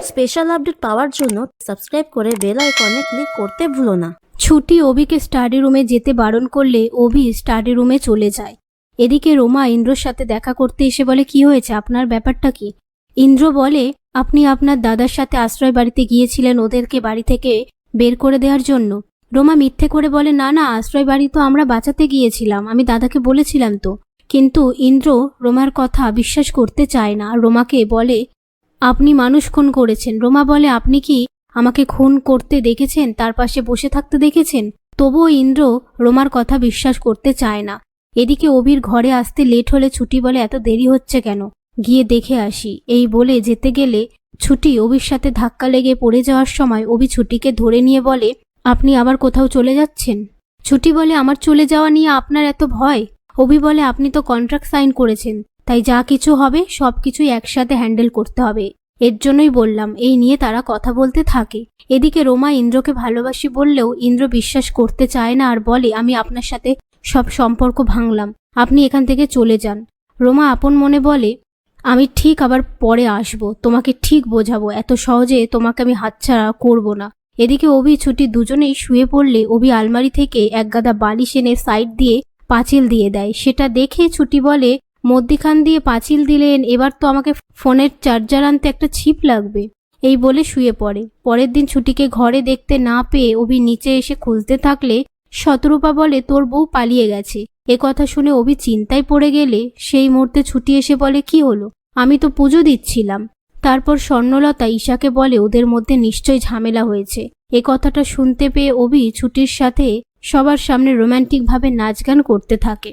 Special update পাওয়ার জন্য subscribe করে bell আইকনে ক্লিক করতে ভুলো না। ছুটি অভিকে স্টাডি রুমে যেতে বারণ করলে অভি স্টাডি রুমে চলে যায়। এদিকে রোমা ইন্দ্রর সাথে দেখা করতে এসে বলে, কি হয়েছে, আপনার ব্যাপারটা কি? ইন্দ্র বলে, আপনি আপনার দাদার সাথে আশ্রয় বাড়িতে গিয়েছিলেন ওদেরকে বাড়ি থেকে বের করে দেওয়ার জন্য। রোমা মিথ্যে করে বলে, না না, আশ্রয় বাড়ি তো আমরা বাঁচাতে গিয়েছিলাম, আমি দাদাকে বলেছিলাম তো। কিন্তু ইন্দ্র রোমার কথা বিশ্বাস করতে চায় না। রোমাকে বলে, আপনি মানুষ খুন করেছেন। রোমা বলে, আপনি কি আমাকে খুন করতে দেখেছেন, তার পাশে বসে থাকতে দেখেছেন? তবুও ইন্দ্র রোমার কথা বিশ্বাস করতে চায় না। এদিকে অভির ঘরে আসতে লেট হলে ছুটি বলে, এত দেরি হচ্ছে কেন, গিয়ে দেখে আসি। এই বলে যেতে গেলে ছুটি অভির সাথে ধাক্কা লেগে পড়ে যাওয়ার সময় অভি ছুটিকে ধরে নিয়ে বলে, আপনি আবার কোথাও চলে যাচ্ছেন? ছুটি বলে, আমার চলে যাওয়া নিয়ে আপনার এত ভয়? অভি বলে, আপনি তো কন্ট্রাক্ট সাইন করেছেন, তাই যা কিছু হবে সব কিছুই একসাথে হ্যান্ডেল করতে হবে, এর জন্যই বললাম। এই নিয়ে তারা কথা বলতে থাকে। এদিকে রোমা ইন্দ্রকে ভালোবাসি বললেও ইন্দ্র বিশ্বাস করতে চায় না আর বলে, আমি আপনার সাথে সব সম্পর্ক ভাঙলাম, আপনি এখান থেকে চলে যান। রোমা আপন মনে বলে, আমি ঠিক আবার পরে আসব, তোমাকে ঠিক বোঝাবো, এত সহজে তোমাকে আমি হাতছাড়া করব না। এদিকে অভি ছুটি দুজনেই শুয়ে পড়লে অভি আলমারি থেকে এক গাদা বালিশ এনে সাইড দিয়ে পাঁচিল দিয়ে দেয়। সেটা দেখে ছুটি বলে, মধ্যিখান দিয়ে পাঁচিল দিলেন, এবার তো আমাকে ফোনের চার্জার আনতে একটা ছিপ লাগবে। এই বলে শুয়ে পড়ে। পরের দিন ছুটিকে ঘরে দেখতে না পেয়ে অভি নিচে এসে খুঁজতে থাকলে শতরূপা বলে, তোর বউ পালিয়ে গেছে। এ কথা শুনে অভি চিন্তায় পড়ে গেলে সেই মুহূর্তে ছুটি এসে বলে, কি হলো, আমি তো পুজো দিচ্ছিলাম। তারপর স্বর্ণলতা ঈশাকে বলে, ওদের মধ্যে নিশ্চয়ই ঝামেলা হয়েছে। এ কথাটা শুনতে পেয়ে অভি ছুটির সাথে সবার সামনে রোম্যান্টিকভাবে নাচ গান করতে থাকে।